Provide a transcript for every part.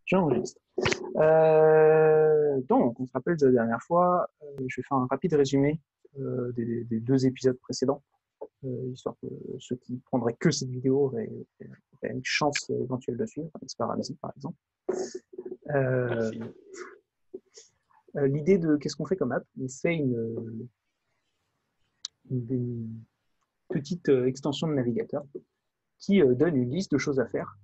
J'enregistre. Donc, on se rappelle de la dernière fois, je vais faire un rapide résumé des deux épisodes précédents, histoire que ceux qui prendraient que cette vidéo auraient une chance éventuelle de suivre, Expert Ramsey par exemple. L'idée de qu'est-ce qu'on fait comme app, on fait une petite extension de navigateur qui donne une liste de choses à faire.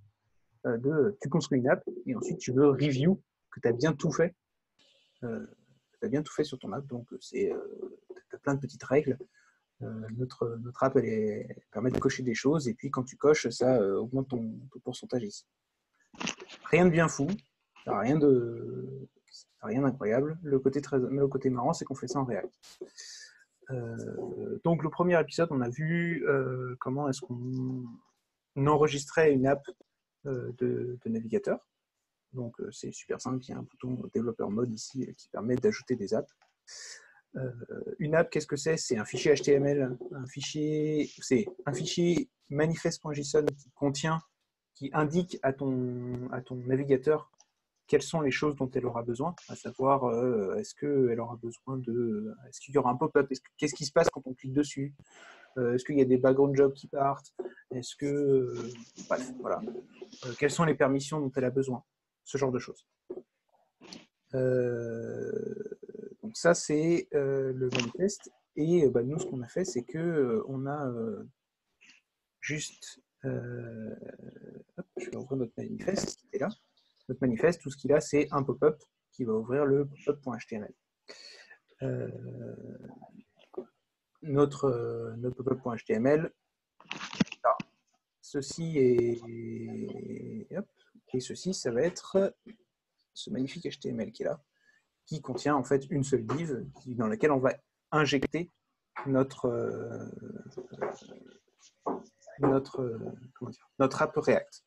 Tu construis une app et ensuite tu veux review que tu as bien tout fait. Tu as bien tout fait sur ton app, donc tu as plein de petites règles. Notre app, elle permet de cocher des choses, et puis quand tu coches, ça augmente ton pourcentage ici. Rien de bien fou, rien d'incroyable. Le côté marrant, c'est qu'on fait ça en React. Donc le premier épisode, on a vu comment est-ce qu'on enregistrait une app de navigateur. Donc c'est super simple, il y a un bouton développeur mode ici qui permet d'ajouter des apps. Une app, qu'est-ce que c'est? C'est un fichier HTML, c'est un fichier manifest.json qui indique à ton navigateur quelles sont les choses dont elle aura besoin, à savoir est-ce qu'il y aura un pop-up, qu'est-ce qui se passe quand on clique dessus, est-ce qu'il y a des background jobs qui partent, bref, voilà, quelles sont les permissions dont elle a besoin, ce genre de choses. Donc ça, c'est le manifeste. Et nous, ce qu'on a fait, c'est qu'on a juste... je vais ouvrir notre manifeste, qui est là. Notre manifeste, tout ce qu'il a, c'est un pop-up qui va ouvrir le pop-up.html. Notre pop-up.html, ceci et ceci, ça va être ce magnifique HTML qui est là, qui contient en fait une seule div dans laquelle on va injecter notre app React.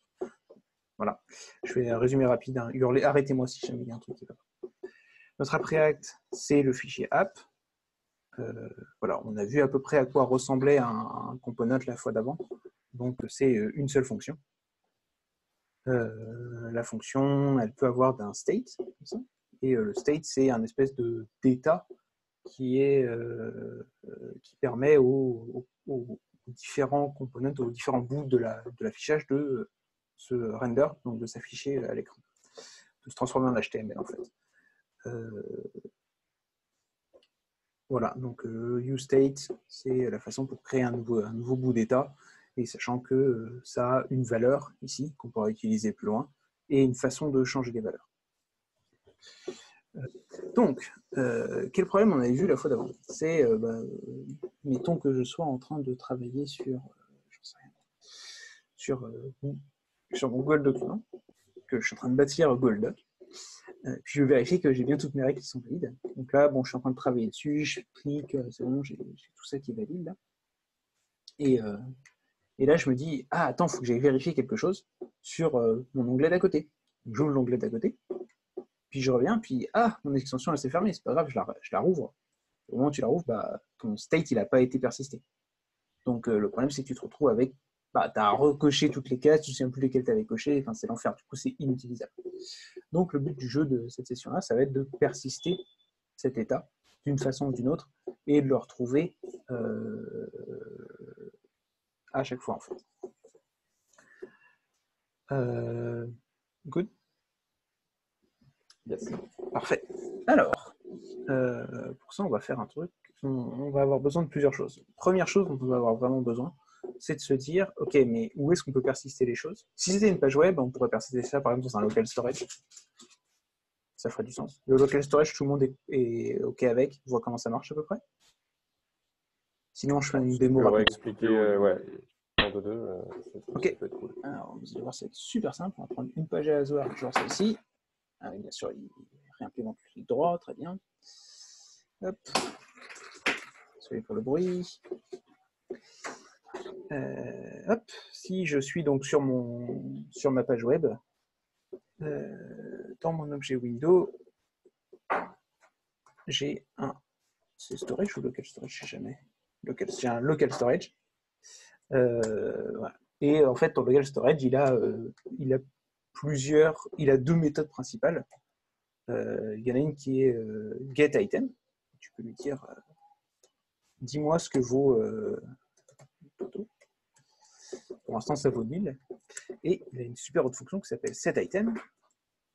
Voilà. Je fais un résumé rapide. Hein. Hurlez, arrêtez-moi si jamais il y a un truc qui va pas. Notre app React, c'est le fichier app. Voilà, on a vu à peu près à quoi ressemblait un component la fois d'avant. Donc c'est une seule fonction. La fonction, elle peut avoir d'un state, et le state, c'est un espèce de d'état qui permet aux différents components, aux différents bouts de l'affichage de se render, donc de s'afficher à l'écran, de se transformer en HTML en fait. Voilà, donc useState, c'est la façon pour créer un nouveau bout d'état, et sachant que ça a une valeur ici, qu'on pourra utiliser plus loin, et une façon de changer les valeurs. Donc, quel problème on avait vu la fois d'avant? C'est, mettons que je sois en train de travailler sur Google Document, que je suis en train de bâtir Google Doc, puis je vérifie que j'ai bien toutes mes règles qui sont valides. Donc là, bon, je suis en train de travailler dessus, je clique, c'est bon, j'ai tout ça qui est valide là. Et là, je me dis, ah, attends, il faut que j'aille vérifier quelque chose sur mon onglet d'à côté. J'ouvre l'onglet d'à côté, puis je reviens, puis ah, mon extension elle s'est fermée, c'est pas grave, je la rouvre. Au moment où tu la rouvres, ton state il n'a pas été persisté. Donc le problème c'est que tu te retrouves avec, tu as recoché toutes les cases, tu ne sais plus lesquelles tu avais coché, enfin c'est l'enfer, du coup c'est inutilisable. Donc le but du jeu de cette session-là, ça va être de persister cet état d'une façon ou d'une autre et de le retrouver à chaque fois en fait. Good. Yes. Parfait. Alors, pour ça, on va faire un truc. On va avoir besoin de plusieurs choses. Première chose dont on va avoir vraiment besoin, c'est de se dire, ok, mais où est-ce qu'on peut persister les choses? Si c'était une page web, on pourrait persister ça, par exemple, dans un local storage. Ça ferait du sens. Le local storage, tout le monde est ok avec, on voit comment ça marche à peu près. Sinon, je fais une démo rapide. On va expliquer, ouais, en deux, ok. Ça peut être cool. Alors, vous allez voir, c'est super simple. On va prendre une page à hasard, genre celle-ci. Bien sûr, il réimplémente le clic droit, très bien. Hop. Désolé pour le bruit. Hop. Si je suis donc sur ma page web, dans mon objet window, j'ai c'est storage ou local storage, je sais jamais. J'ai un local storage. Voilà. Et en fait, ton local storage, il a il a deux méthodes principales. Il y en a une qui est getItem. Tu peux lui dire dis-moi ce que vaut Toto. Pour l'instant, ça vaut 1000. Et il a une super autre fonction qui s'appelle setItem.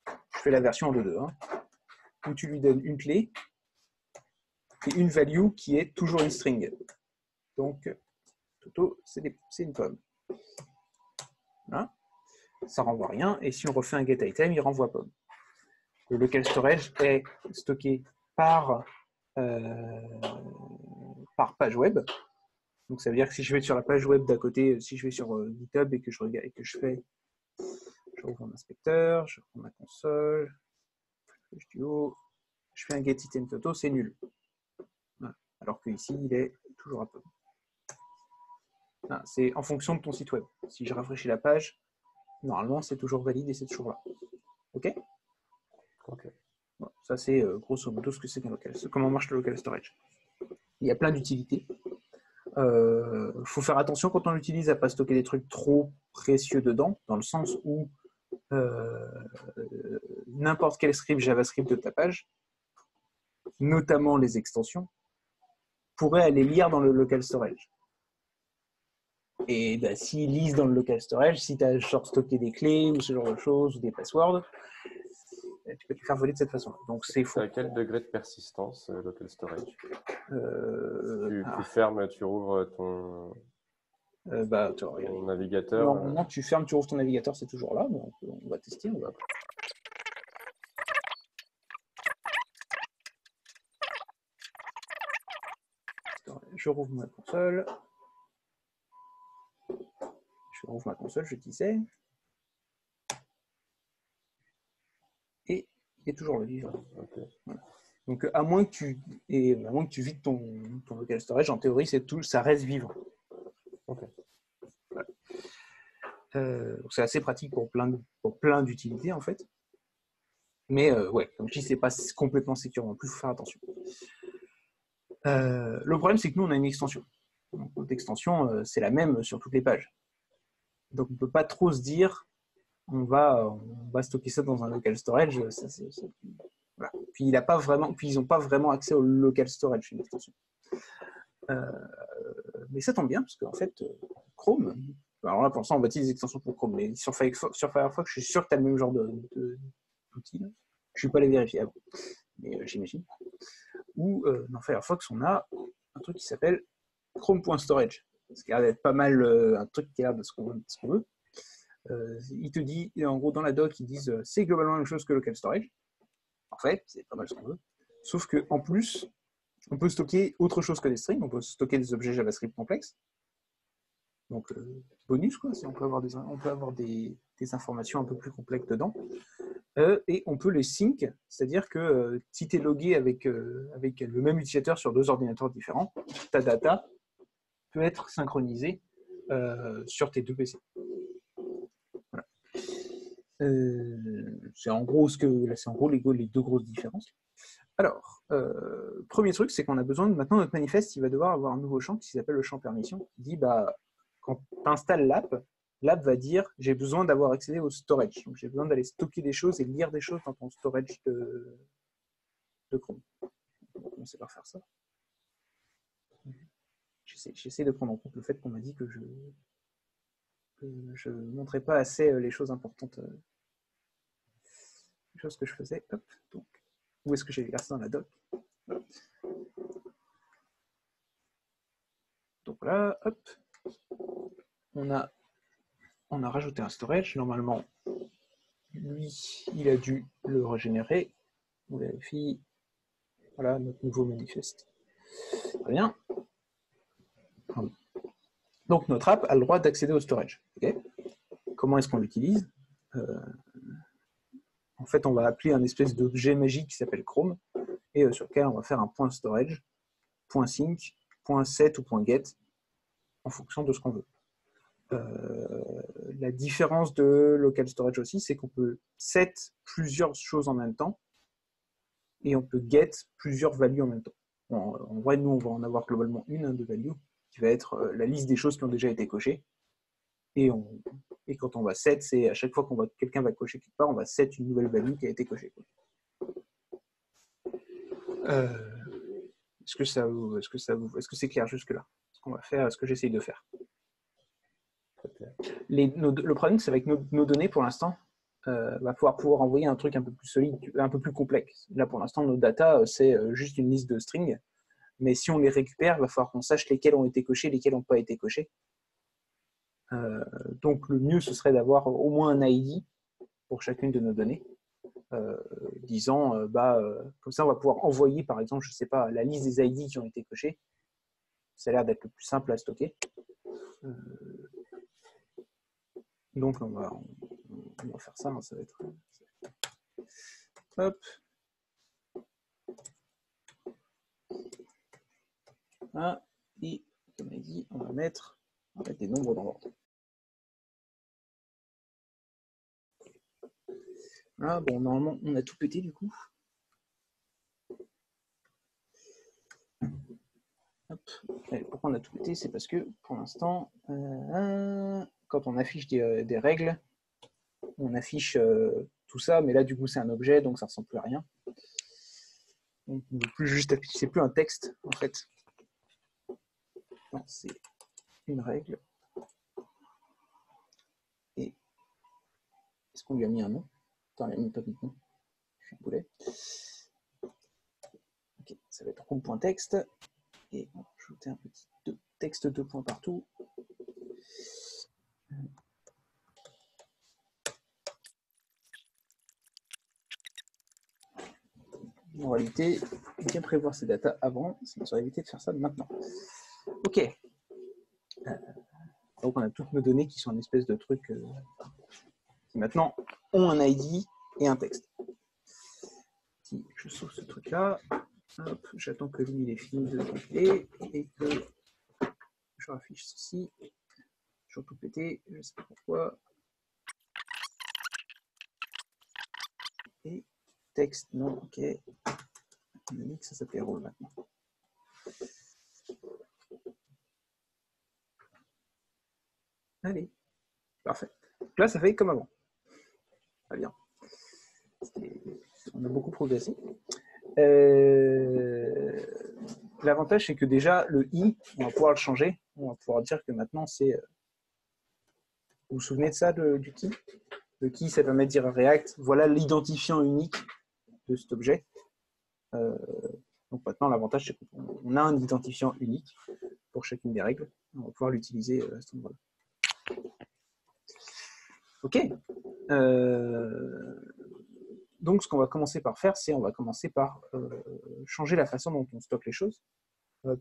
Je fais la version en 2.2, hein, où tu lui donnes une clé et une value qui est toujours une string. Donc, Toto, c'est une pomme. Voilà. Ça renvoie rien. Et si on refait un getItem, il renvoie pomme. Le local storage est stocké par page web. Donc ça veut dire que si je vais sur la page web d'à côté, si je vais sur GitHub et que je regarde et que je ouvre mon inspecteur, je prends ma console, je fais un getItem Toto, c'est nul. Voilà. Alors que ici, il est toujours à pomme. C'est en fonction de ton site web. Si je rafraîchis la page, normalement, c'est toujours valide et c'est toujours là. OK? Ok. Bon, ça, c'est grosso modo ce que c'est qu'un local. Comment marche le local storage. Il y a plein d'utilités. Faut faire attention quand on l'utilise à ne pas stocker des trucs trop précieux dedans, dans le sens où n'importe quel script JavaScript de ta page, notamment les extensions, pourrait aller lire dans le local storage. Et bah, s'ils lisent dans le local storage, si tu as genre stocké des clés ou ce genre de choses, ou des passwords, tu peux te faire voler de cette façon. Donc c'est faux. À quel degré de persistance local storage tu fermes, tu rouvres ton navigateur. Normalement, tu fermes, tu rouvres ton navigateur, c'est toujours là. Donc on va tester. Je rouvre ma console. Je disais. Et il est toujours là. Okay. Voilà. Donc à moins que tu vides ton local storage, en théorie, ça reste vivant. Okay. Voilà. C'est assez pratique pour plein d'utilités en fait. Mais ouais, comme je dis, c'est pas complètement sécure non plus, il faut faire attention. Le problème, c'est que nous, on a une extension. Donc, notre extension, c'est la même sur toutes les pages. Donc, on ne peut pas trop se dire, on va stocker ça dans un local storage. Voilà. Puis, ils n'ont pas vraiment accès au local storage, une extension. Mais ça tombe bien, parce qu'en fait, Chrome, alors là, pour l'instant, on bâtit des extensions pour Chrome, mais sur Firefox, je suis sûr que tu as le même genre d'outils. Je ne suis pas allé vérifier avant, mais j'imagine. Ou dans Firefox, on a un truc qui s'appelle Chrome.storage. Ce qui a l'air d'être pas mal un truc qui a l'air de ce qu'on veut. Il te dit, en gros, dans la doc, ils disent c'est globalement la même chose que local storage. En fait, c'est pas mal ce qu'on veut. Sauf qu'en plus, on peut stocker autre chose que des strings. On peut stocker des objets JavaScript complexes. Donc, bonus, quoi. On peut avoir des informations un peu plus complexes dedans. Et on peut les sync, c'est-à-dire que si tu es logué avec le même utilisateur sur deux ordinateurs différents, ta data peut être synchronisée sur tes deux PC. Voilà. C'est en gros les deux grosses différences. Alors, premier truc, c'est qu'on a besoin maintenant notre manifeste, il va devoir avoir un nouveau champ qui s'appelle le champ permission, qui dit quand tu installes l'app va dire j'ai besoin d'avoir accédé au storage. Donc j'ai besoin d'aller stocker des choses et lire des choses dans ton storage de Chrome. On va commencer par faire ça. J'essaie de prendre en compte le fait qu'on m'a dit que je ne montrais pas assez les choses importantes, les choses que je faisais. Hop, donc, où est-ce que j'ai versé dans la doc? Hop. Donc là, hop, on a rajouté un storage. Normalement, lui, il a dû le régénérer. On vérifie. Voilà, notre nouveau manifeste. Très bien. Donc, notre app a le droit d'accéder au storage. Okay. Comment est-ce qu'on l'utilise? En fait, on va appeler un espèce d'objet magique qui s'appelle Chrome et sur lequel on va faire un point storage, point sync, point set ou point get en fonction de ce qu'on veut. La différence de local storage aussi, c'est qu'on peut set plusieurs choses en même temps et on peut get plusieurs values en même temps. En vrai, nous, on va en avoir globalement une de value qui va être la liste des choses qui ont déjà été cochées. Et quand on va set, c'est à chaque fois qu'on quelqu'un va cocher quelque part, on va set une nouvelle value qui a été cochée. Est-ce que c'est clair jusque-là? Ce qu'on va faire, ce que j'essaye de faire. Le problème, c'est avec nos données, pour l'instant, va pouvoir envoyer un truc un peu plus solide, un peu plus complexe. Là, pour l'instant, nos data, c'est juste une liste de strings. Mais si on les récupère, il va falloir qu'on sache lesquels ont été cochés, lesquels n'ont pas été cochés. Donc, le mieux, ce serait d'avoir au moins un ID pour chacune de nos données. Disant, comme ça, on va pouvoir envoyer, par exemple, je ne sais pas, la liste des ID qui ont été cochés. Ça a l'air d'être le plus simple à stocker. Donc, on va faire ça. Ça va être... Hop. Ah, et comme on a dit, on va mettre des nombres dans l'ordre. Ah, bon, normalement, on a tout pété du coup. Hop. Et pourquoi on a tout pété? C'est parce que pour l'instant, quand on affiche des règles, on affiche tout ça, mais là du coup c'est un objet, donc ça ne ressemble plus à rien. Donc on ne veut plus juste afficher, c'est plus un texte en fait. Non, c'est une règle. Et est-ce qu'on lui a mis un nom? Attends, il a mis pas de nom. Je suis un boulet. Ok, ça va être room.text. Et on va ajouter un petit texte 2 points partout. En réalité, bien prévoir ces datas avant, ça nous aurait évité de faire ça maintenant. Ok. Donc on a toutes nos données qui sont une espèce de truc qui maintenant ont un ID et un texte. Si je sauve ce truc-là, j'attends que lui il est fini de compiler et que je raffiche ceci. Je vais tout péter, je ne sais pas pourquoi. Et texte, non, ok. On a dit que ça s'appelait rôle maintenant. Allez, parfait. Donc là, ça fait comme avant. Très bien. On a beaucoup progressé. L'avantage, c'est que déjà, le i, on va pouvoir le changer. On va pouvoir dire que maintenant, c'est... Vous vous souvenez de ça, du key? Le key, ça permet de dire à React, voilà l'identifiant unique de cet objet. Donc maintenant, l'avantage, c'est qu'on a un identifiant unique pour chacune des règles. On va pouvoir l'utiliser à cet endroit-là. Ok. Donc, ce qu'on va commencer par faire, c'est on va commencer par changer la façon dont on stocke les choses.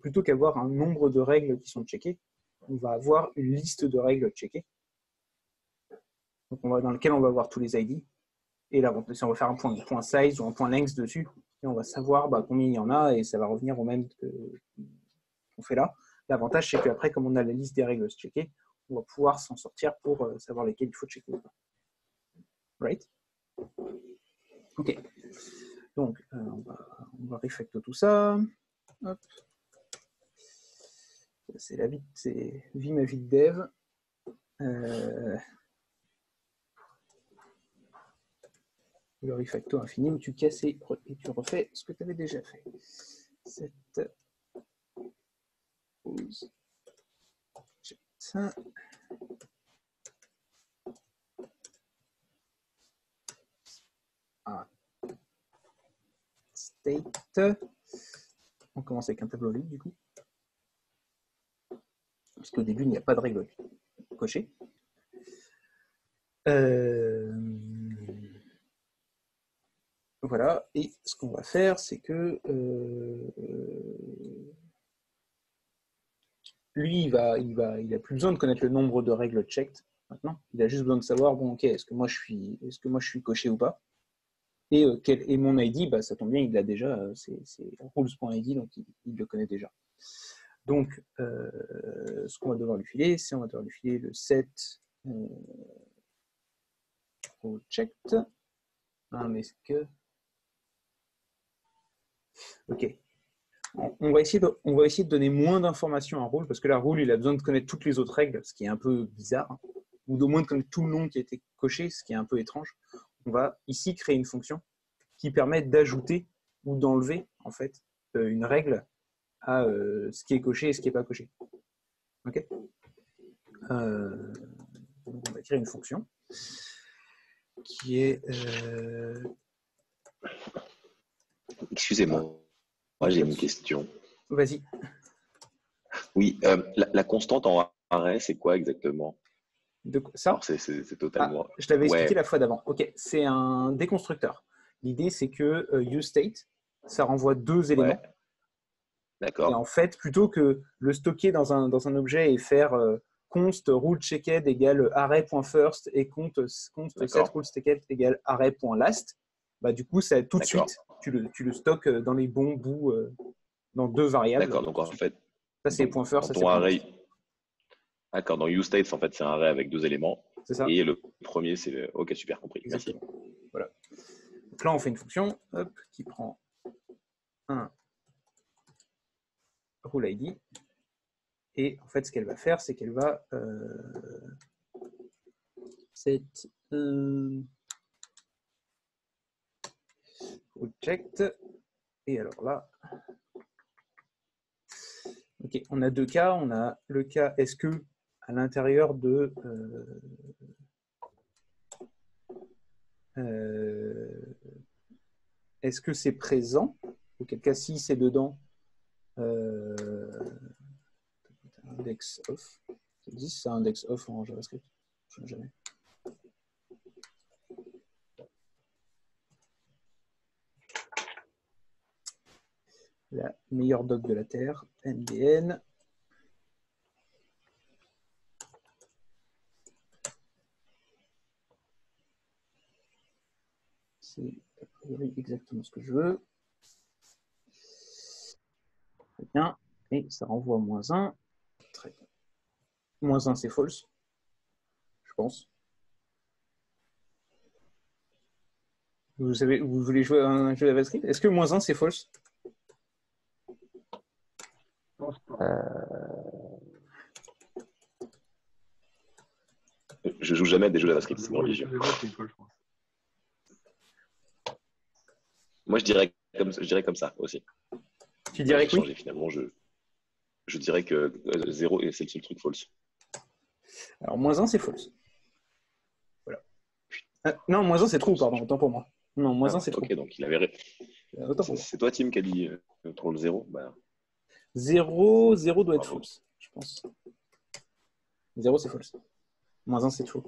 Plutôt qu'avoir un nombre de règles qui sont checkées, on va avoir une liste de règles checkées. Donc dans lequel on va avoir tous les ID. Et là, on va faire un point size ou un point length dessus. Et on va savoir combien il y en a et ça va revenir au même qu'on fait là. L'avantage, c'est qu'après, comme on a la liste des règles checkées, on va pouvoir s'en sortir pour savoir lesquelles il faut checker. Right? Ok. Donc, on va refactor tout ça. Hop. C'est ma vie de dev. Le refacto infini où tu casses et tu refais ce que tu avais déjà fait. Cette pause. Ça. Ah. State. On commence avec un tableau libre du coup. Parce qu'au début, il n'y a pas de règle cochée. Voilà, et ce qu'on va faire, c'est que lui, il a plus besoin de connaître le nombre de règles checked maintenant. Il a juste besoin de savoir, bon, ok, est-ce que moi je suis coché ou pas. Et mon ID, ça tombe bien, il l'a déjà, c'est rules.id, donc il le connaît déjà. Donc, ce qu'on va devoir lui filer, c'est on va devoir lui filer le set checked. Ah, mais est-ce que... Ok. On va essayer de donner moins d'informations à rule, parce que la rule, il a besoin de connaître toutes les autres règles, ce qui est un peu bizarre, ou au moins de connaître tout le nom qui a été coché, ce qui est un peu étrange. On va ici créer une fonction qui permet d'ajouter ou d'enlever en fait une règle à ce qui est coché et ce qui n'est pas coché. Ok. Donc on va créer une fonction qui est... Excusez-moi, moi j'ai une question. Vas-y. Oui, la constante en arrêt, c'est quoi exactement? Ça c'est totalement... je t'avais expliqué la fois d'avant. Ok, c'est un déconstructeur. L'idée, c'est que useState, ça renvoie deux éléments. Ouais. D'accord. Et en fait, plutôt que le stocker dans un objet et faire const rule_checked égale array.first et const set rule_checked égale array.last, bah, du coup, ça, tout de suite, tu le stockes dans les bons bouts, dans deux variables. D'accord, donc en fait, ça c'est .first, ça c'est array. D'accord, dans useState, en fait, c'est un array avec deux éléments. C'est ça. Et le premier, c'est le... Ok, super compris. Exactement. Merci. Voilà. Donc là, on fait une fonction qui prend un rule ID. Et en fait, ce qu'elle va faire, c'est qu'elle va set rule checked. Et alors là, ok, on a deux cas. On a le cas est-ce que à l'intérieur de est-ce que c'est présent? Auquel cas, si c'est dedans, index off. Ça dit c'est index off en JavaScript? Je ne sais jamais. La meilleure doc de la Terre, NBN. C'est a priori exactement ce que je veux. Très bien. Et ça renvoie -1. Très bien. -1, c'est false. Je pense. Vous voulez jouer à un jeu JavaScript? Est-ce que -1, c'est false? Je joue jamais à des jeux JavaScript, c'est religieux. Moi, je dirais comme ça aussi. Tu dirais que oui? Finalement, je dirais que 0, c'est le seul truc false. Alors, -1, c'est false. Voilà. Non, -1, c'est true, pardon, autant pour moi. Non, -1, c'est true. Ok, donc il avait... C'est toi, Tim, qui a dit pour le 0 bah... 0 doit être false, je pense. 0, c'est false. -1, c'est true.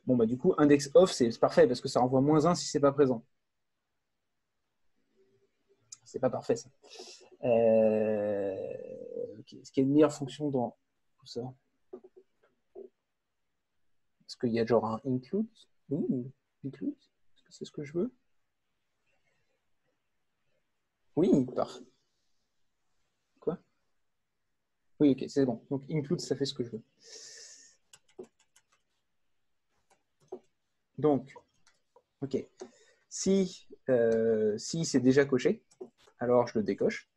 Bon, bah du coup, index off, c'est parfait, parce que ça renvoie -1 si c'est pas présent. C'est pas parfait, ça. Okay. Est-ce qu'il y a une meilleure fonction dans tout ça? Est-ce qu'il y a genre un include? Include? Est-ce que c'est ce que je veux? Oui, parfait. Quoi? Oui, ok, c'est bon. Donc include, ça fait ce que je veux. Donc, ok. Si c'est déjà coché, alors je le décoche.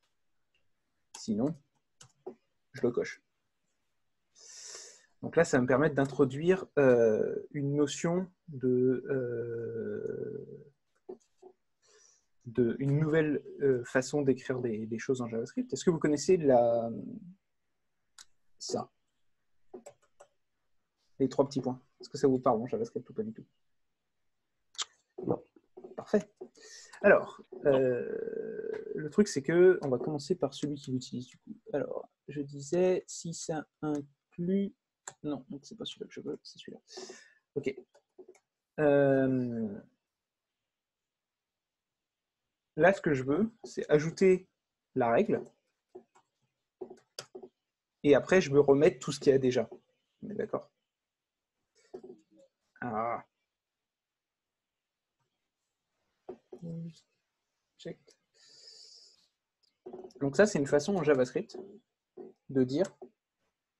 Sinon, je le coche. Donc là, ça va me permettre d'introduire une notion une nouvelle façon d'écrire des choses en JavaScript. Est-ce que vous connaissez ça? Les trois petits points. Est-ce que ça vous parle en JavaScript ou pas du tout? Non. Parfait. Alors, le truc, c'est que on va commencer par celui qui l'utilise du coup. Alors, je disais, si ça inclut... Non, donc c'est pas celui-là que je veux, c'est celui-là. Ok. Là, ce que je veux, c'est ajouter la règle. Et après, je veux remettre tout ce qu'il y a déjà. On est d'accord? Ah. Check. Donc ça, c'est une façon en JavaScript de dire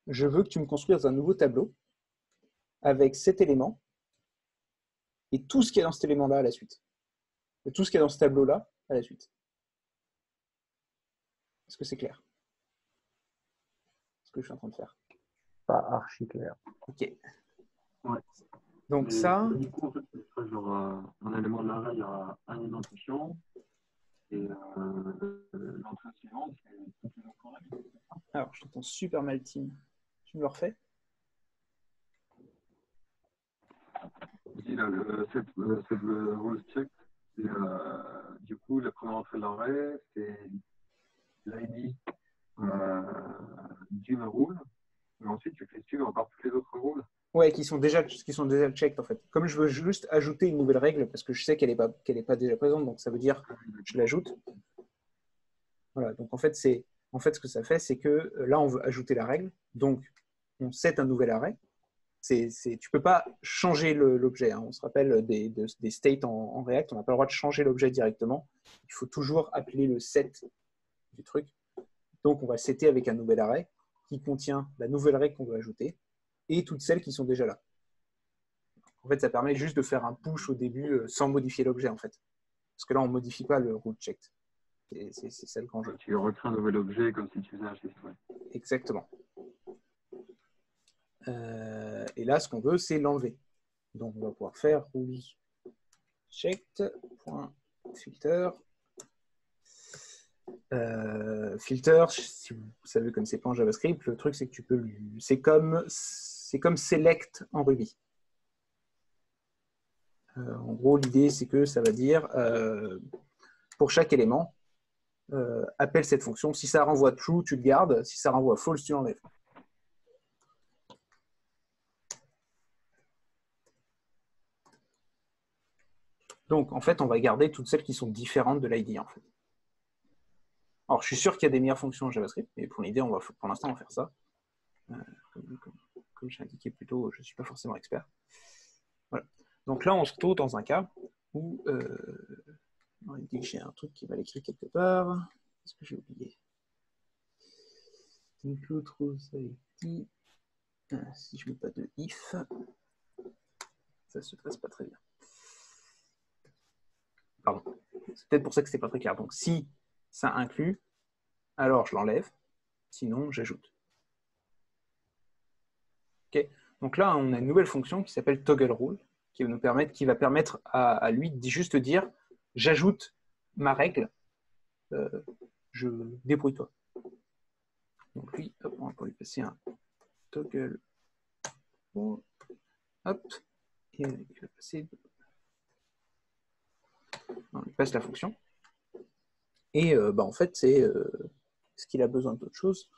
je veux que tu me construises un nouveau tableau avec cet élément et tout ce qu'il y a dans cet élément-là à la suite. Et tout ce qu'il y a dans ce tableau-là à la suite. Est-ce que c'est clair? Ce que je suis en train de faire. Pas archi clair. Ok. Ouais. Donc ça. Du coup, en fait, ce sera genre un élément de l'array, il y aura un identifiant. Et l'entrée suivante, c'est toutes les autres règles. Alors, je t'entends super mal, Tim. Tu me le refais? Ici, là, cette rule check, du coup, la première entrée de l'array, c'est l'ID d'une rule. Mais ensuite, tu fais suivre par toutes les autres rules. Ouais, qui sont déjà checked en fait. Comme je veux juste ajouter une nouvelle règle parce que je sais qu'elle n'est pas déjà présente, donc ça veut dire que je l'ajoute. Voilà, donc en fait, ce que ça fait, c'est que là, on veut ajouter la règle, donc on set un nouvel array. Tu ne peux pas changer l'objet. Hein. On se rappelle des states en React, on n'a pas le droit de changer l'objet directement. Il faut toujours appeler le set du truc. Donc on va setter avec un nouvel array qui contient la nouvelle règle qu'on veut ajouter et toutes celles qui sont déjà là. En fait, ça permet juste de faire un push au début sans modifier l'objet, en fait. Parce que là, on ne modifie pas le rule checked. C'est ça le grand jeu. Tu recrées un nouvel objet comme si tu faisais un shift. Ouais. Exactement. Et là, ce qu'on veut, c'est l'enlever. Donc, on va pouvoir faire rules checked.filter. Filter, si vous savez comme c'est pas en JavaScript, le truc, c'est que tu peux c'est comme select en Ruby. En gros, l'idée, c'est que ça va dire, pour chaque élément, appelle cette fonction. Si ça renvoie true, tu le gardes. Si ça renvoie false, tu l'enlèves. Donc, en fait, on va garder toutes celles qui sont différentes de l'ID, en fait. Alors, je suis sûr qu'il y a des meilleures fonctions en JavaScript, mais pour l'idée, pour l'instant, on va faire ça. Comme j'ai indiqué plus tôt, je ne suis pas forcément expert. Voilà. Donc là, on se retrouve dans un cas où il dit que j'ai un truc qui va l'écrire quelque part. Qu'est-ce que j'ai oublié? Include rules ID. Si je ne mets pas de if, ça ne se passe pas très bien. Pardon. C'est peut-être pour ça que ce n'est pas très clair. Donc si ça inclut, alors je l'enlève. Sinon, j'ajoute. Okay. Donc là, on a une nouvelle fonction qui s'appelle toggle rule, qui va permettre à lui de juste dire j'ajoute ma règle, je débrouille-toi. Donc lui, hop, on va lui passer un toggle rule, hop, et il va passer. On lui passe la fonction. Et en fait, est-ce qu'il a besoin d'autre chose?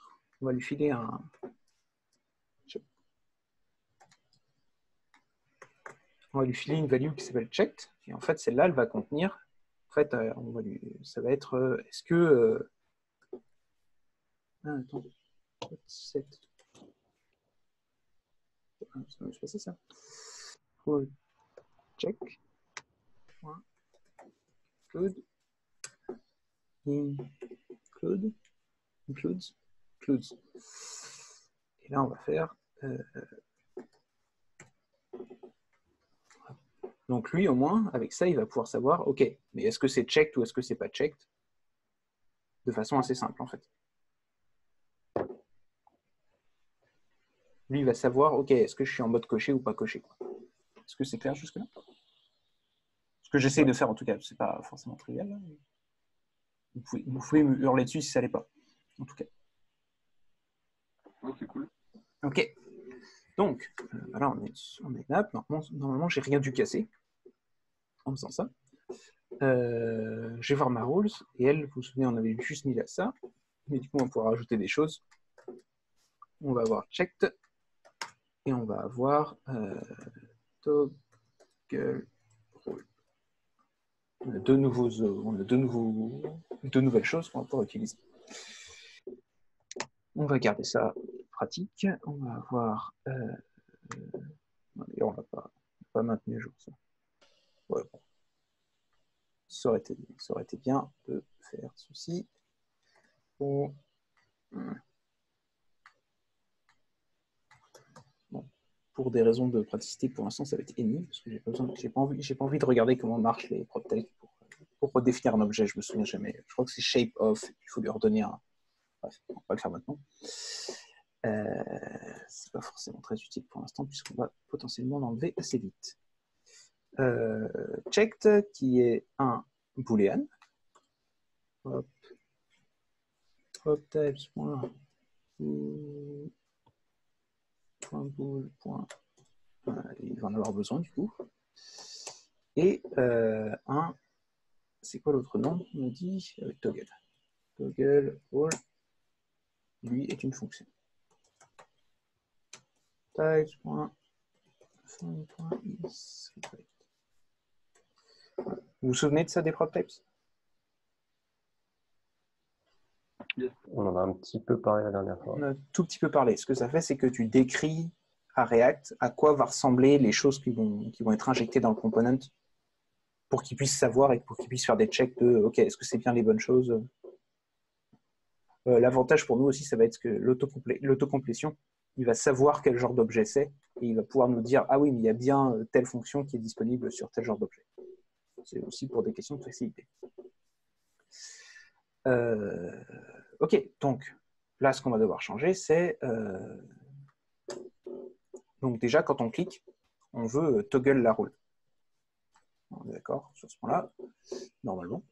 On va lui filer une value qui s'appelle checked. Et en fait, celle-là, elle va contenir. En fait, ça va être. Est-ce que. Attends. Ça va se passer ça. Check. Include. Includes. Et là, on va faire. Donc lui, au moins, avec ça, il va pouvoir savoir, OK, mais est-ce que c'est checked ou est-ce que c'est pas checked? De façon assez simple, en fait. Lui, il va savoir, OK, est-ce que je suis en mode coché ou pas coché? Est-ce que c'est clair jusque-là? Ce que j'essaie de faire, en tout cas, c'est pas forcément trivial. Là. Vous pouvez me hurler dessus si ça l'est pas, en tout cas. Ouais, c'est cool. OK. Donc, là, on est là. Normalement, j'ai rien dû casser en faisant ça. Je vais voir ma rules, et elle, vous vous souvenez, on avait juste mis là ça. Mais du coup, on va pouvoir ajouter des choses. On va avoir checked, et on va avoir toggle rule. On a deux nouvelles choses qu'on va pouvoir utiliser. On va garder ça pratique. On va avoir. D'ailleurs, on n'a pas maintenu à jour ça. Ouais, bon. Ça aurait été bien de faire ceci. Bon. Pour des raisons de praticité, pour l'instant, ça va être any, parce que j'ai pas envie de regarder comment marchent les PropTech pour redéfinir un objet. Je me souviens jamais. Je crois que c'est shape of. Il faut lui redonner bref, on va le faire maintenant. C'est pas forcément très utile pour l'instant puisqu'on va potentiellement l'enlever assez vite. Checked qui est un boolean. Hop. Hop, types, point bool, point. Il va en avoir besoin du coup. Et c'est quoi l'autre nom? On dit toggle. Toggle all, lui est une fonction. Types, point. Vous vous souvenez de ça des prop types? On en a un petit peu parlé la dernière fois. On a tout petit peu parlé. Ce que ça fait, c'est que tu décris à React à quoi va ressembler les choses qui vont être injectées dans le component pour qu'il puisse savoir et pour qu'il puisse faire des checks de OK, est-ce que c'est bien les bonnes choses? L'avantage pour nous aussi, ça va être que l'autocomplétion, il va savoir quel genre d'objet c'est et il va pouvoir nous dire ah oui, mais il y a bien telle fonction qui est disponible sur tel genre d'objet. C'est aussi pour des questions de facilité. OK, donc là, ce qu'on va devoir changer, c'est donc déjà, quand on clique, on veut toggle la role. On est d'accord sur ce point-là, normalement.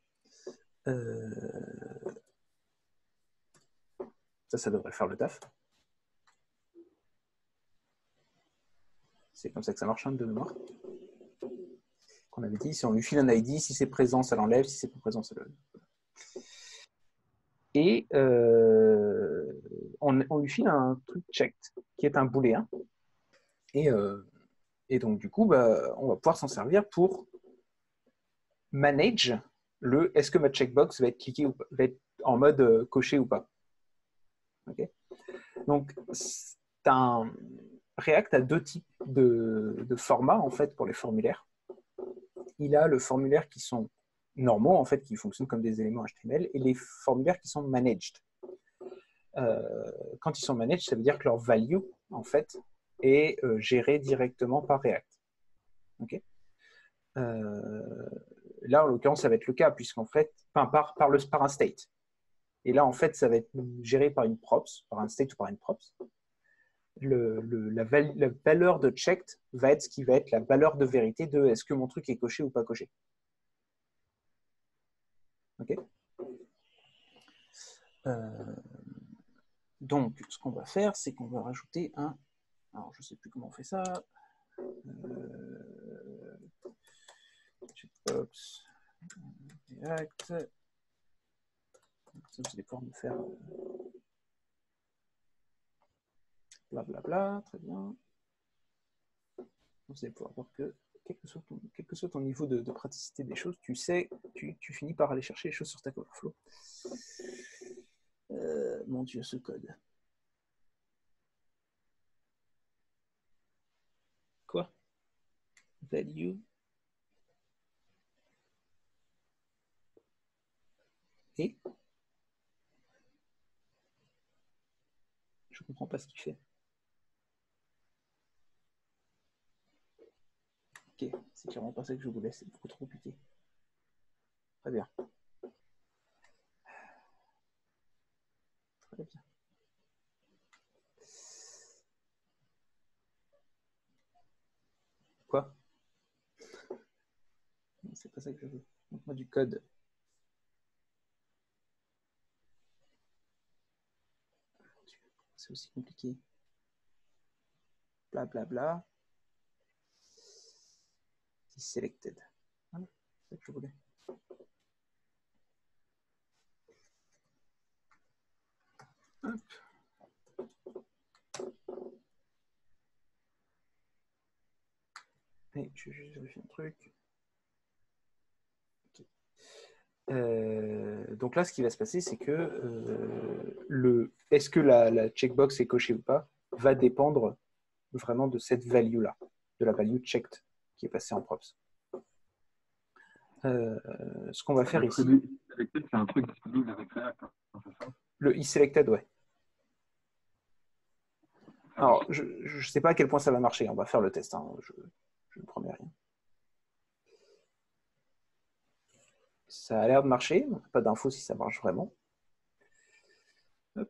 Ça devrait faire le taf. C'est comme ça que ça marche, hein, de mémoire. Qu'on avait dit, si on lui file un ID, si c'est présent, ça l'enlève, si c'est pas présent, ça le... Et on lui file un truc checked, qui est un booléen. Et donc, du coup, on va pouvoir s'en servir pour manage le est-ce que ma checkbox va être cliquée ou pas, va être en mode coché ou pas. Okay. Donc, React a deux types de formats en fait pour les formulaires. Il a le formulaire qui sont normaux en fait, qui fonctionnent comme des éléments HTML, et les formulaires qui sont managed. Quand ils sont managed, ça veut dire que leur value en fait est gérée directement par React. Okay. Là, en l'occurrence, ça va être le cas, puisqu'en fait, par un state. Et là, en fait, ça va être géré par une props, par un state ou par une props. La valeur de checked va être ce qui va être la valeur de vérité de est-ce que mon truc est coché ou pas coché. Ok. Donc, ce qu'on va faire, c'est qu'on va rajouter un... Alors, je ne sais plus comment on fait ça. Checkbox. React. Ça, vous allez pouvoir me faire... blablabla, très bien. Vous allez pouvoir voir que, quel que soit ton niveau de praticité des choses, tu sais, tu finis par aller chercher les choses sur Stack Overflow. Mon Dieu, ce code. Quoi? Value. Et je comprends pas ce qu'il fait. Ok, c'est clairement pas ça que je voulais, c'est beaucoup trop compliqué. Très bien. Très bien. Quoi? Non, c'est pas ça que je veux. Montre-moi du code. C'est aussi compliqué. Blablabla. Selected. Voilà, c'est ça que je voulais. Hop. Et je vais juste vérifier un truc. Okay. Donc là, ce qui va se passer, c'est que est-ce que la checkbox est cochée ou pas va dépendre vraiment de cette value-là, de la value checked qui est passée en props. Ce qu'on va faire ici... C'est un truc disponible avec React, hein, c'est ça? Le isSelected, ouais. Alors, je ne sais pas à quel point ça va marcher. On va faire le test. Hein. Je ne promets rien. Ça a l'air de marcher. On n'a pas d'infos si ça marche vraiment. Hop.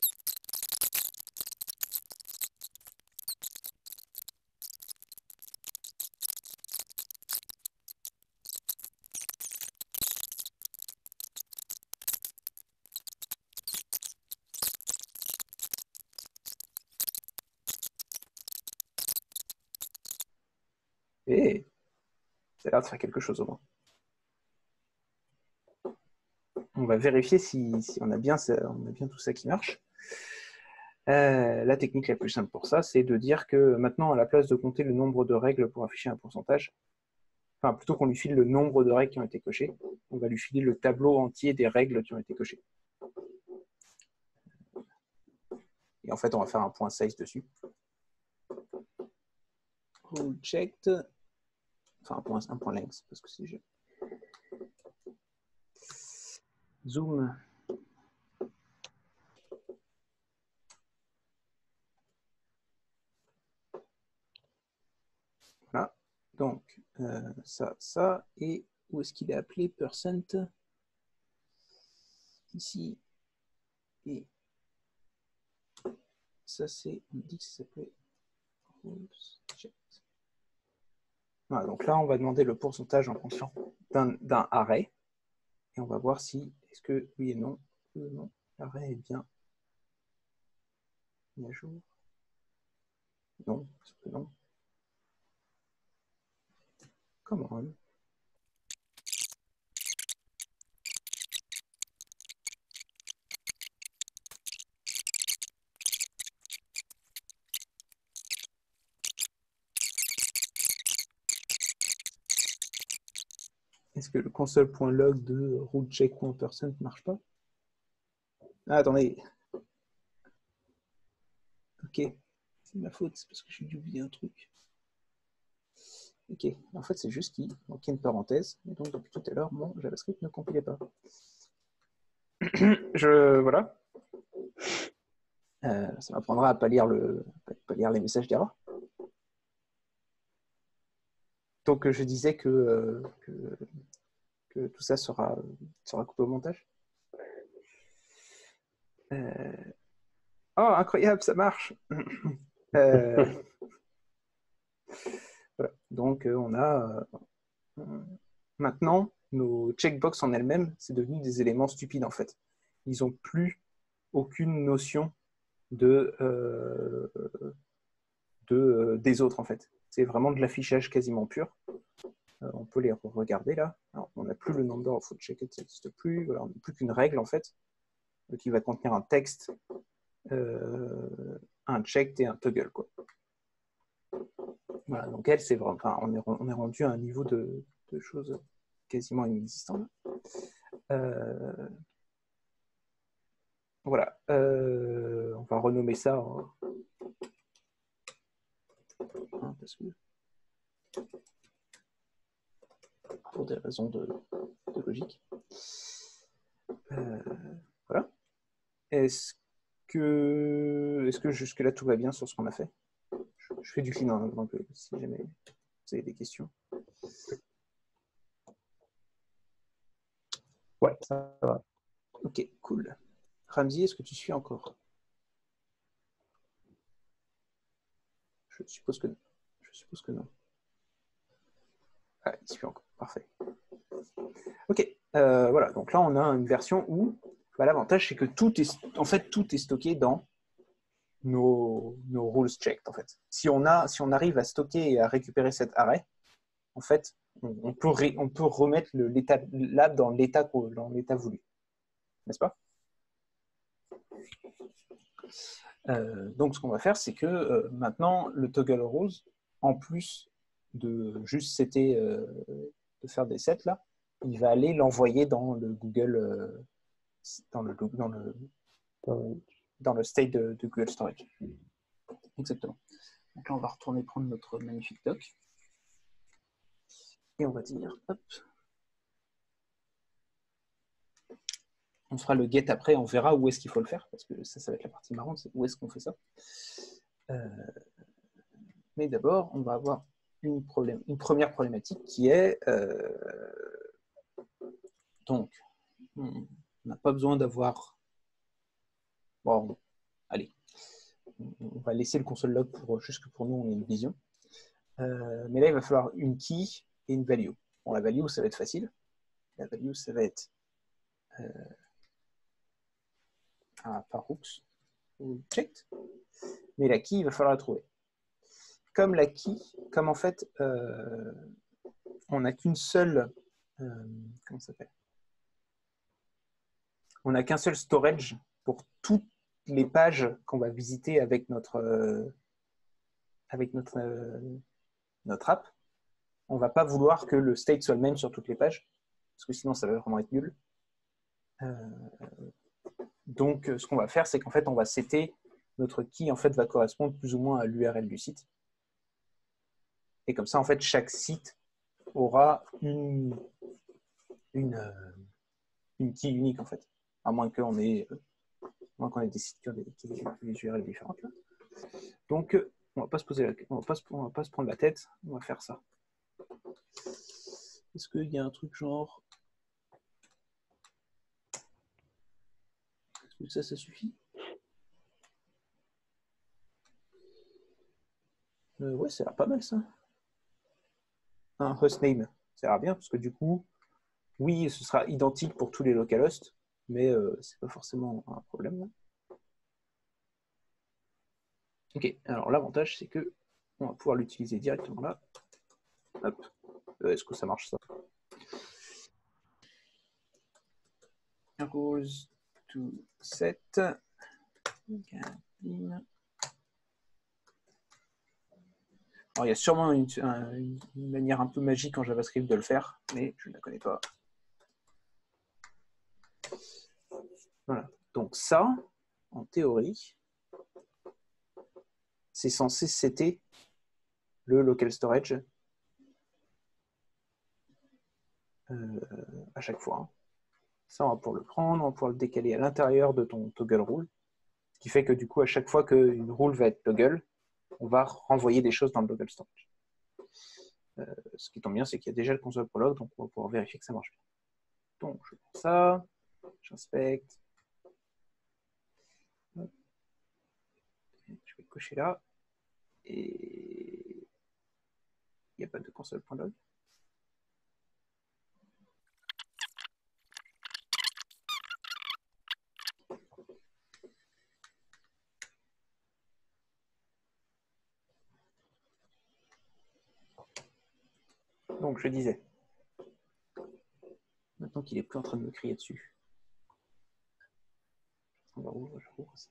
Et ça a l'air de faire quelque chose au moins. On va vérifier si on a bien tout ça qui marche. La technique la plus simple pour ça, c'est de dire que maintenant, à la place de compter le nombre de règles pour afficher un pourcentage, enfin plutôt qu'on lui file le nombre de règles qui ont été cochées, on va lui filer le tableau entier des règles qui ont été cochées. Et en fait, on va faire un point size dessus. Rule checked. Enfin, un point length, parce que c'est j'ai. Zoom. Voilà. Donc, ça, et où est-ce qu'il est appelé percent? Ici. Et ça, c'est, on dit que ça s'appelait rules checked. Voilà, donc là, on va demander le pourcentage en fonction d'un array. Et on va voir si, est-ce que oui et non, non, l'array est bien mis à jour. Non, parce que non. Comment? Est-ce que le console.log de rootcheck.percent ne marche pas? Ah, attendez. Ok, c'est ma faute, c'est parce que j'ai dû oublier un truc. Ok, en fait, c'est juste qu'il manquait une parenthèse, et donc depuis tout à l'heure, mon JavaScript ne compilait pas. Voilà. Ça m'apprendra à ne pas lire les messages d'erreur. Donc, je disais que tout ça sera coupé au montage. Oh, incroyable, ça marche. Voilà. Donc, on a maintenant nos checkbox en elles-mêmes, c'est devenu des éléments stupides en fait. Ils n'ont plus aucune notion des autres en fait. C'est vraiment de l'affichage quasiment pur. On peut les regarder là. Alors, on n'a plus le number of checked, ça n'existe plus. Voilà, on n'a plus qu'une règle en fait qui va contenir un texte, un checked et un toggle quoi. Voilà, donc elle, c'est vraiment, enfin, on est rendu à un niveau de choses quasiment inexistantes. Voilà, on va renommer ça parce que pour des raisons de logique. Voilà. Est-ce que jusque-là tout va bien sur ce qu'on a fait? Je fais du clean en donc si jamais vous avez des questions. Ouais, ça va. Ok, cool. Ramzi, est-ce que tu suis encore? Je suppose que non. Ah, il suit encore. Parfait. Ok, voilà. Donc là, on a une version où l'avantage, c'est que tout est stocké dans nos rules checked. En fait, si on arrive à stocker et à récupérer cet array, en fait, on peut remettre l'état lab dans l'état voulu, n'est-ce pas? Donc, ce qu'on va faire, c'est que maintenant, le toggle rules, en plus de juste setter, de faire des sets là, il va aller l'envoyer dans le Google, dans le state de Google Storage. Exactement. Donc là, on va retourner prendre notre magnifique doc. Et on va dire, hop. On fera le get après, on verra où est-ce qu'il faut le faire, parce que ça va être la partie marrante, c'est où est-ce qu'on fait ça. Mais d'abord, on va avoir une première problématique qui est, donc, on n'a pas besoin d'avoir, bon, on va laisser le console log pour juste que pour nous on ait une vision. Mais là, il va falloir une key et une value. Bon, la value, ça va être facile. La value, ça va être par hooks ou checked. Mais la key, il va falloir la trouver. Comme la key, comme en fait, on n'a qu'une seule... comment ça s'appelle? On n'a qu'un seul storage pour toutes les pages qu'on va visiter avec notre app. On ne va pas vouloir que le state soit le même sur toutes les pages, parce que sinon ça va vraiment être nul. Donc ce qu'on va faire, c'est qu'en fait on va setter notre key en fait va correspondre plus ou moins à l'URL du site. Et comme ça en fait chaque site aura une key unique en fait, à moins qu'on ait des sites qui ont des URL différentes. Là. Donc on va pas se poser on va pas se prendre la tête, on va faire ça. Est-ce qu'il y a un truc genre... Est-ce que ça suffit? Ouais, ça a l'air pas mal ça. Un hostname, ça ira bien parce que du coup, oui, ce sera identique pour tous les localhosts, mais c'est pas forcément un problème. Là. Ok, alors l'avantage c'est que on va pouvoir l'utiliser directement là. Hop. Est-ce que ça marche ça? Rose to set. Alors, il y a sûrement une manière un peu magique en JavaScript de le faire, mais je ne la connais pas. Voilà. Donc ça, en théorie, c'est censé setter le local storage à chaque fois. Hein. Ça, on va pouvoir le prendre, on va pouvoir le décaler à l'intérieur de ton toggle rule, ce qui fait que du coup, à chaque fois qu'une rule va être toggle, on va renvoyer des choses dans le local storage. Ce qui tombe bien, c'est qu'il y a déjà le console prologue, donc on va pouvoir vérifier que ça marche bien. Donc, je prends ça, j'inspecte. Je vais cocher là. Et il n'y a pas de console.log. Donc, je disais, maintenant qu'il n'est plus en train de me crier dessus, on va rouvre ça.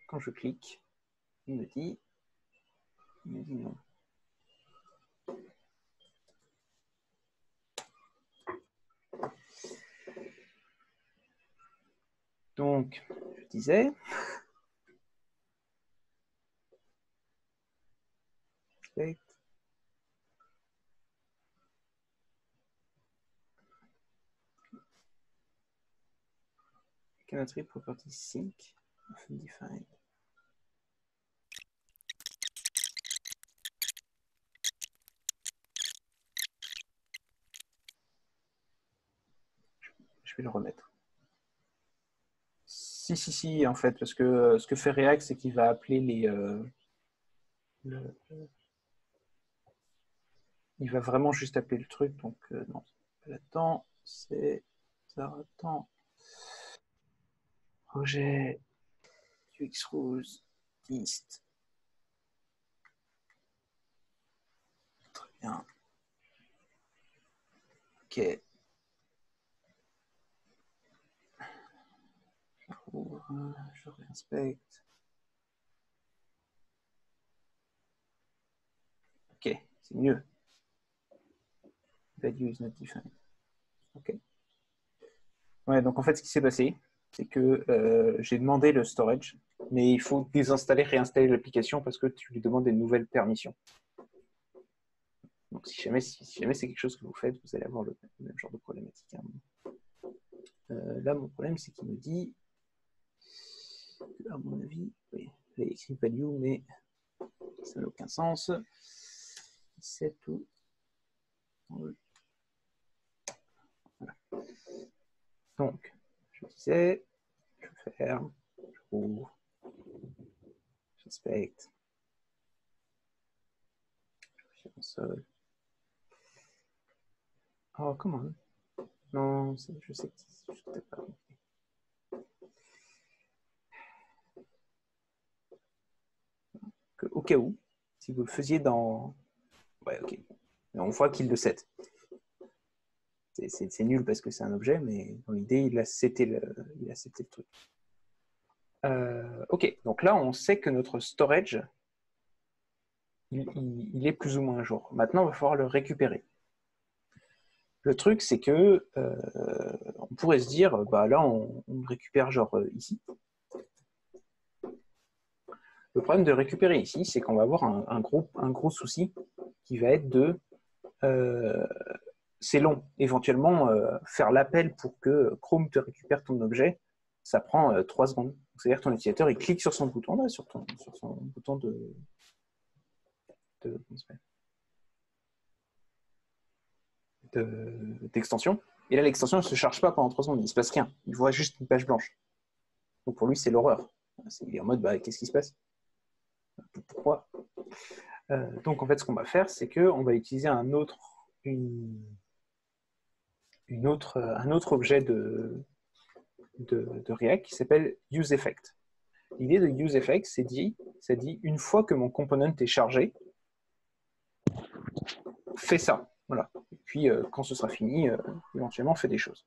Quand je clique, il me dit non. Donc, je disais, Canary property sync often defined. Je vais le remettre. Si, en fait, parce que ce que fait React, c'est qu'il va appeler les... il va vraiment juste appeler le truc, donc non, c'est pas là-dedans, c'est... Ça attend. Projet UX Rose list. Très bien. Ok. Je réinspecte. Ok, c'est mieux. Value is not defined. Ok. Ouais, donc en fait, ce qui s'est passé, c'est que j'ai demandé le storage, mais il faut désinstaller, réinstaller l'application parce que tu lui demandes des nouvelles permissions. Donc si jamais c'est quelque chose que vous faites, vous allez avoir le même genre de problématique. Hein. Là, mon problème, c'est qu'il me dit, à mon avis, oui, j'ai écrit value, mais ça n'a aucun sens. C'est tout. Voilà. Donc, je disais, ferme, je rouvre, j'inspecte, je console. Oh, come on. Non, je sais que je t'ai pas compris. Au cas où, si vous le faisiez dans... Ouais, ok. Mais on voit qu'il le set. C'est nul parce que c'est un objet, mais dans l'idée, il a seté le truc. Ok, donc là, on sait que notre storage, il est plus ou moins à jour. Maintenant, il va falloir le récupérer. Le truc, c'est que on pourrait se dire, bah là, on le récupère genre ici. Le problème de récupérer ici, c'est qu'on va avoir un gros souci qui va être de... c'est long. Éventuellement, faire l'appel pour que Chrome te récupère ton objet, ça prend 3 secondes. C'est-à-dire que ton utilisateur, il clique sur son bouton, là, sur son bouton d'extension. Et là, l'extension ne se charge pas pendant 3 secondes. Il ne se passe rien. Il voit juste une page blanche. Donc pour lui, c'est l'horreur. Il est en mode, bah, qu'est-ce qui se passe? Pourquoi? Donc en fait, ce qu'on va faire, c'est qu'on va utiliser un autre objet de React qui s'appelle useEffect. L'idée de useEffect, c'est dit une fois que mon component est chargé, fais ça. Voilà. Et puis quand ce sera fini, éventuellement, fais des choses.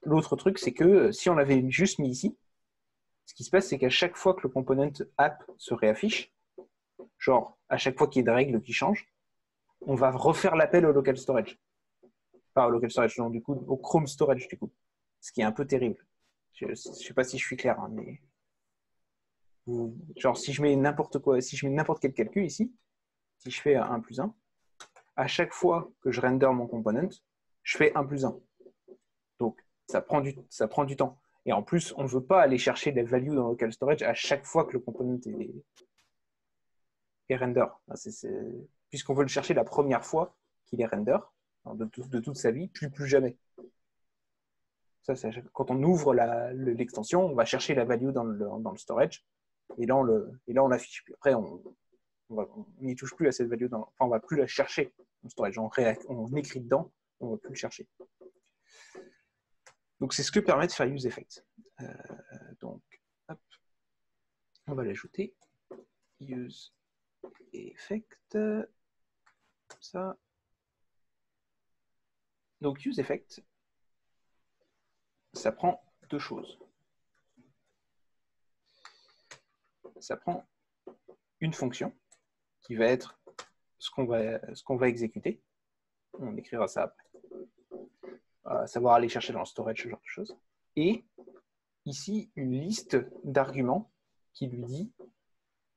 L'autre truc, c'est que si on l'avait juste mis ici, ce qui se passe, c'est qu'à chaque fois que le component app se réaffiche, genre à chaque fois qu'il y ait des règles qui changent, on va refaire l'appel au local storage. Pas au local storage, non, du coup, au Chrome storage, du coup. Ce qui est un peu terrible. Je ne sais pas si je suis clair, hein, mais... Genre, si je mets n'importe quoi, si je mets n'importe quel calcul ici, si je fais 1 plus 1, à chaque fois que je render mon component, je fais 1 plus 1. Donc, ça prend du temps. Et en plus, on ne veut pas aller chercher des values dans local storage à chaque fois que le component est render. Puisqu'on veut le chercher la première fois qu'il est render, de toute sa vie, plus jamais. Ça, quand on ouvre l'extension, on va chercher la value dans le storage, et là, on l'affiche. Puis après, on n'y touche plus à cette value. Enfin, on ne va plus la chercher dans le storage. On écrit dedans, on ne va plus le chercher. Donc, c'est ce que permet de faire useEffect. Donc, hop, on va l'ajouter. useEffect, comme ça. Donc, useEffect, ça prend 2 choses. Ça prend une fonction qui va être ce qu'on va exécuter. On écrira ça après. Savoir aller chercher dans le storage, ce genre de choses. Et ici, une liste d'arguments qui lui dit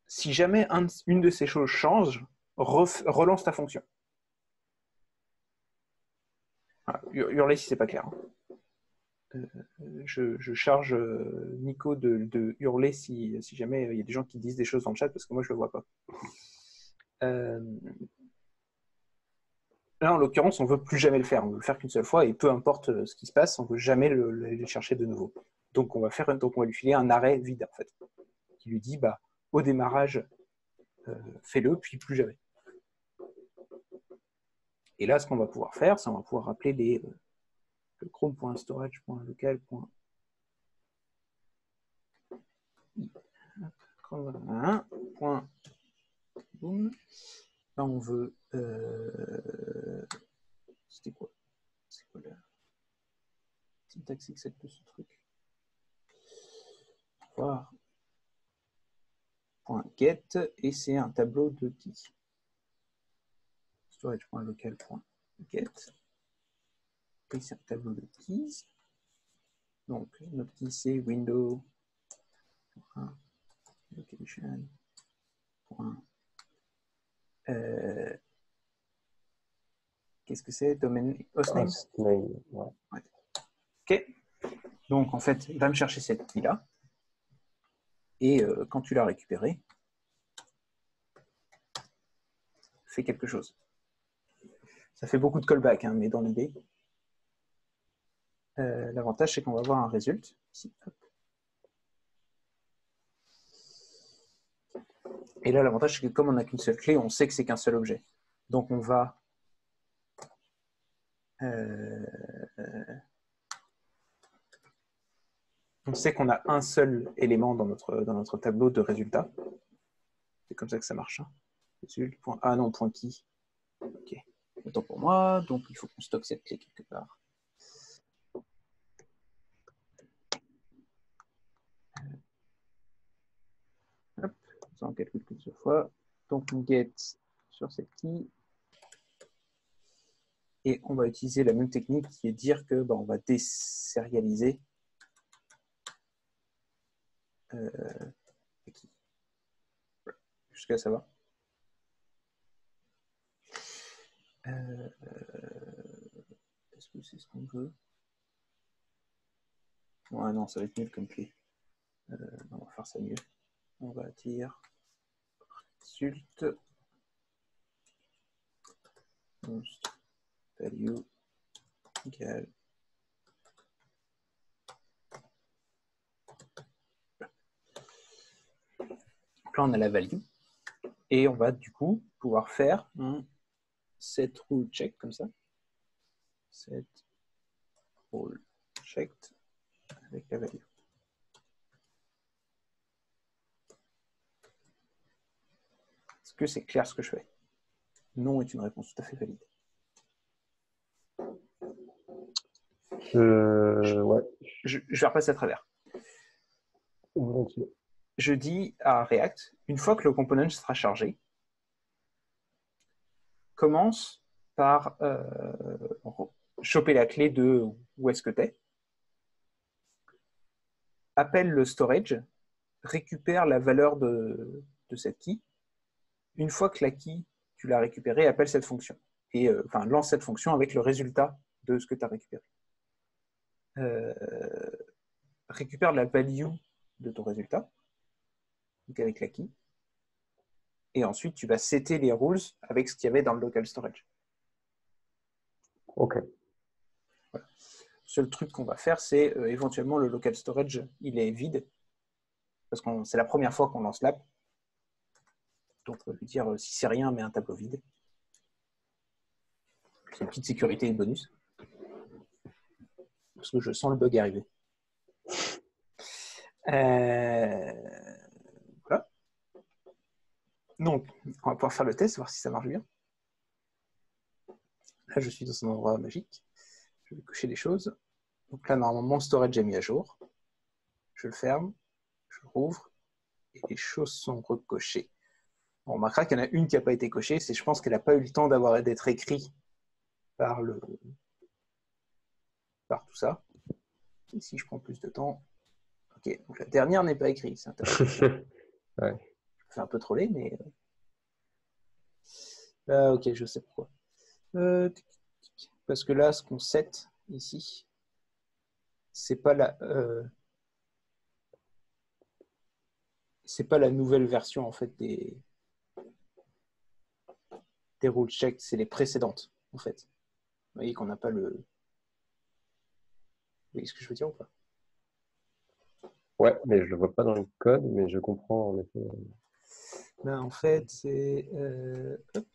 si jamais une de ces choses change, relance ta fonction. Voilà. Hurlez si c'est pas clair. Je charge Nico de hurler si jamais il y a des gens qui disent des choses dans le chat parce que moi je le vois pas. Là, en l'occurrence, on ne veut plus jamais le faire. On veut le faire qu'une seule fois et peu importe ce qui se passe, on ne veut jamais le chercher de nouveau. Donc, on va lui filer un arrêt vide, en fait, qui lui dit, bah, au démarrage, fais-le, puis plus jamais. Et là, ce qu'on va pouvoir faire, c'est qu'on va pouvoir appeler le chrome.storage.local. Boom. Là, on veut... c'était quoi? C'est quoi la syntaxe exacte de ce truc? Voir. .get, et c'est un tableau de keys. Storage.local.get. Et c'est un tableau de keys. Donc, notre key, c'est window. Location. Qu'est-ce que c'est? Domain hostname? Ouais. Ok. Donc, en fait, va me chercher cette key-là. Et quand tu l'as récupérée, fais quelque chose. Ça fait beaucoup de callback, hein, mais dans l'idée. L'avantage, c'est qu'on va avoir un résultat. Ici, hop. Et là, l'avantage, c'est que comme on n'a qu'une seule clé, on sait que c'est qu'un seul objet. Donc, on va on sait qu'on a un seul élément dans notre tableau de résultats. C'est comme ça que ça marche. Hein. Ah non, point key. Ok. Autant pour moi. Donc, il faut qu'on stocke cette clé quelque part. Hop. Ça, on calcule qu'une seule fois. Donc, on get sur cette key. Et on va utiliser la même technique qui est de dire que on va désérialiser jusqu'à ça va. Est-ce que c'est ce qu'on veut? Ouais, non, ça va être nul comme clé. On va faire ça mieux. On va dire result value égale là on a la value et on va du coup pouvoir faire un set rule check comme ça. Set rule checked avec la value. Est-ce que c'est clair ce que je fais? Non est une réponse tout à fait valide. Ouais. Je vais repasser à travers. Je dis à React, une fois que le component sera chargé, commence par choper la clé de où est-ce que tu es, appelle le storage, récupère la valeur de cette key. Une fois que la key, tu l'as récupérée, appelle cette fonction. Et lance cette fonction avec le résultat de ce que tu as récupéré. Récupère la value de ton résultat, donc avec la key. Et ensuite, tu vas setter les rules avec ce qu'il y avait dans le local storage. OK. Voilà. Le seul truc qu'on va faire, c'est éventuellement le local storage, il est vide, parce que c'est la première fois qu'on lance l'app. Donc, on va lui dire, si c'est rien, mais un tableau vide. C'est une petite sécurité et bonus. Parce que je sens le bug arriver. Voilà. Donc, on va pouvoir faire le test, voir si ça marche bien. Là, je suis dans un endroit magique. Je vais cocher des choses. Donc là, normalement, mon storage est mis à jour. Je le ferme, je le rouvre, et les choses sont recochées. On remarquera qu'il y en a une qui n'a pas été cochée, c'est je pense qu'elle n'a pas eu le temps d'être écrite par tout ça. Et si je prends plus de temps, ok, donc la dernière n'est pas écrite, c'est intéressant. Ouais. Je fais un peu troller, mais ok, je sais pourquoi. Parce que là, ce qu'on set ici, c'est pas la nouvelle version en fait des rule checks, c'est les précédentes en fait. Vous voyez qu'on n'a pas le. Vous voyez ce que je veux dire ou pas? Ouais, mais je ne le vois pas dans le code, mais je comprends en effet. Là, en fait, c'est. Hop.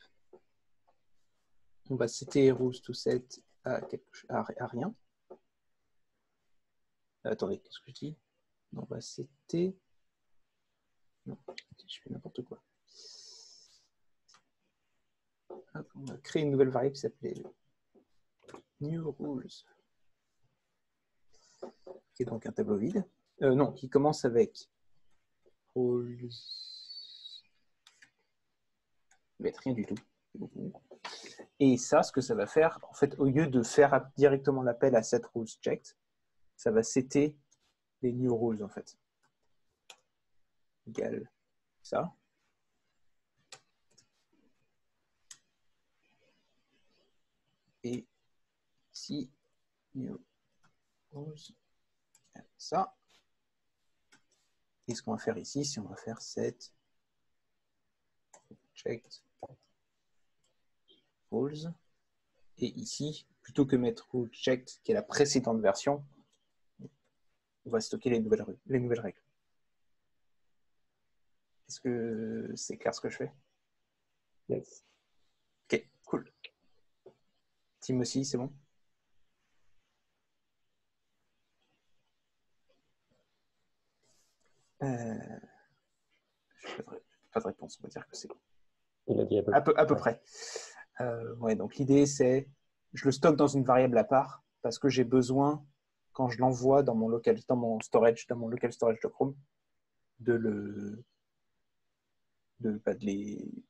On va setter rules to set à rien. Attendez, qu'est-ce que je dis? On va setter. Non, je fais n'importe quoi. Hop, on va créer une nouvelle variable qui s'appelait new rules. Qui est donc un tableau vide. Non, qui commence avec rules. Il va être rien du tout. Et ça, ce que ça va faire, en fait, au lieu de faire directement l'appel à set rules checked, ça va setter les new rules, en fait. Égal ça. Et ici, new rules, ça. Et ce qu'on va faire ici, c'est on va faire set checked rules. Et ici, plutôt que mettre rule checked, qui est la précédente version, on va stocker les nouvelles règles. Est-ce que c'est clair ce que je fais? Yes. Ok, cool. Tim aussi, c'est bon? Pas de réponse, on va dire que c'est bon. Il a dit à peu près. Ouais, donc l'idée, c'est je le stocke dans une variable à part parce que j'ai besoin, quand je l'envoie dans mon local storage de Chrome,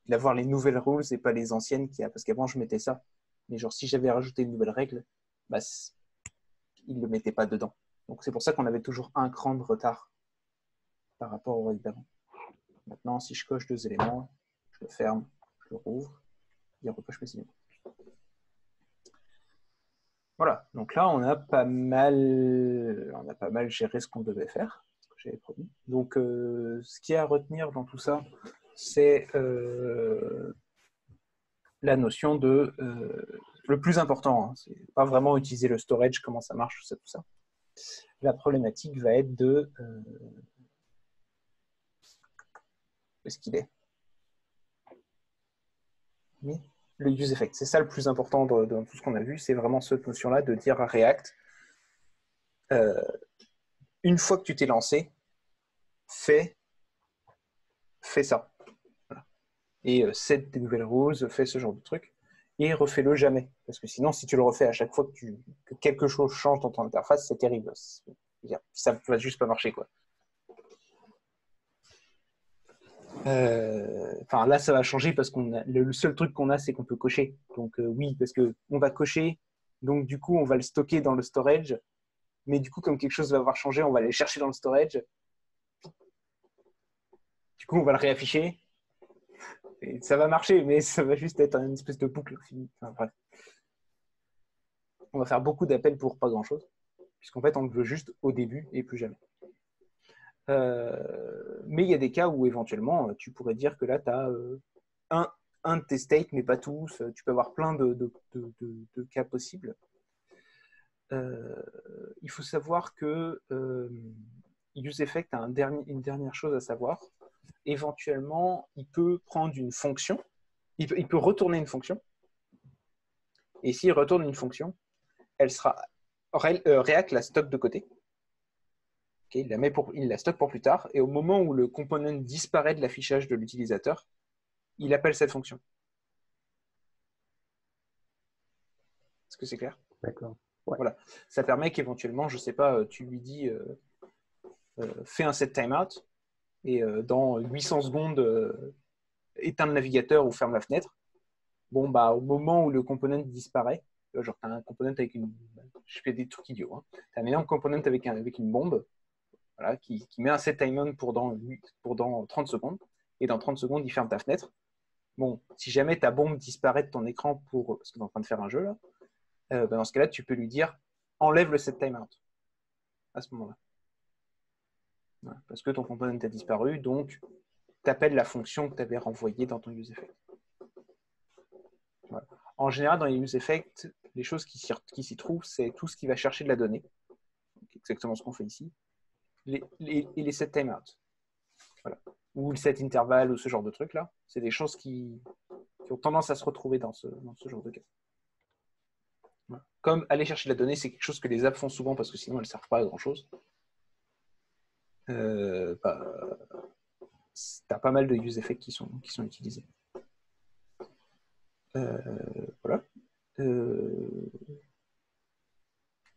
d'avoir les nouvelles rules et pas les anciennes parce qu'avant je mettais ça. Mais genre si j'avais rajouté une nouvelle règle, bah, il ne le mettait pas dedans. Donc c'est pour ça qu'on avait toujours un cran de retard par rapport aux règles d'avant. Maintenant, si je coche 2 éléments, je le ferme, je le rouvre, il recoche mes éléments. Voilà, donc là on a pas mal géré ce qu'on devait faire, ce que j'avais promis. Donc ce qu'il y a à retenir dans tout ça, c'est la notion de le plus important, hein, c'est pas vraiment utiliser le storage, comment ça marche, tout ça. La problématique va être de où est-ce qu'il est? Oui. Le use effect, c'est ça le plus important dans tout ce qu'on a vu, c'est vraiment cette notion-là de dire à React, une fois que tu t'es lancé, fais ça. Voilà. Et set des nouvelles rules, fais ce genre de truc, et refais-le jamais. Parce que sinon, si tu le refais à chaque fois que quelque chose change dans ton interface, c'est terrible. Ça ne va juste pas marcher, quoi. Enfin, là, ça va changer parce le seul truc qu'on a, c'est qu'on peut cocher. Donc oui, parce qu'on va cocher, donc du coup, on va le stocker dans le storage, mais du coup, comme quelque chose va avoir changé, on va aller chercher dans le storage. Du coup, on va le réafficher. Et ça va marcher, mais ça va juste être une espèce de boucle. Enfin, bref. On va faire beaucoup d'appels pour pas grand-chose, puisqu'en fait, on le veut juste au début et plus jamais. Mais il y a des cas où éventuellement, tu pourrais dire que là, tu as un de tes states, mais pas tous. Tu peux avoir plein de cas possibles. Il faut savoir que useEffect a une dernière chose à savoir. Éventuellement, il peut prendre une fonction, il peut retourner une fonction, et s'il retourne une fonction, elle sera React la stocke de côté. Okay, il la stocke pour plus tard, et au moment où le component disparaît de l'affichage de l'utilisateur, il appelle cette fonction. Est-ce que c'est clair? D'accord. Ouais. Voilà. Ça permet qu'éventuellement, je ne sais pas, tu lui dis fais un set timeout, et dans 800 secondes, éteins le navigateur ou ferme la fenêtre. Bon, bah, au moment où le component disparaît, genre tu as un component avec je fais des trucs idiots, hein. Tu as un énorme component avec une bombe, voilà, qui met un set timeout pour dans 30 secondes, et dans 30 secondes, il ferme ta fenêtre. Bon, si jamais ta bombe disparaît de ton écran parce que tu es en train de faire un jeu, là, bah, dans ce cas-là, tu peux lui dire enlève le set timeout à ce moment-là. Voilà, parce que ton component a disparu, donc tu appelles la fonction que tu avais renvoyée dans ton useEffect. Voilà. En général, dans les useEffect, les choses qui s'y trouvent, c'est tout ce qui va chercher de la donnée. Donc, exactement ce qu'on fait ici. Et les set timeout. Voilà. Ou le set interval, ou ce genre de trucs-là. C'est des choses qui ont tendance à se retrouver dans ce genre de cas. Voilà. Comme aller chercher de la donnée, c'est quelque chose que les apps font souvent parce que sinon elles ne servent pas à grand-chose. Bah, tu as pas mal de useEffect qui sont utilisés. Voilà.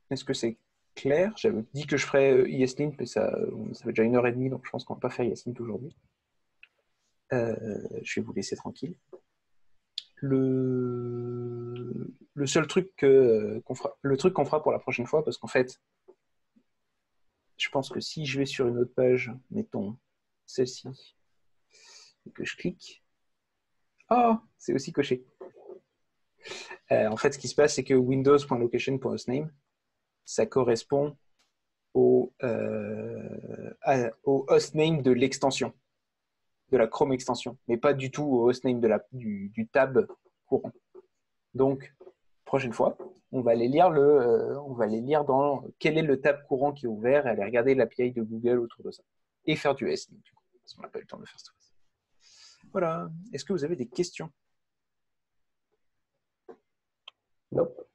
Est-ce que c'est clair? J'avais dit que je ferais ESLint, mais ça fait déjà 1h30, donc je pense qu'on ne va pas faire ESLint aujourd'hui. Je vais vous laisser tranquille. Le seul truc qu'on fera pour la prochaine fois, parce qu'en fait, je pense que si je vais sur une autre page, mettons celle-ci, et que je clique, c'est aussi coché. En fait, ce qui se passe, c'est que windows.location.hostname, ça correspond au hostname de l'extension, de la Chrome extension, mais pas du tout au hostname du tab courant. Donc, prochaine fois, on va aller lire dans quel est le tab courant qui est ouvert et aller regarder l'API de Google autour de ça. Et faire du S-Link, du coup, parce qu'on n'a pas eu le temps de faire ça. Voilà. Est-ce que vous avez des questions? Nope.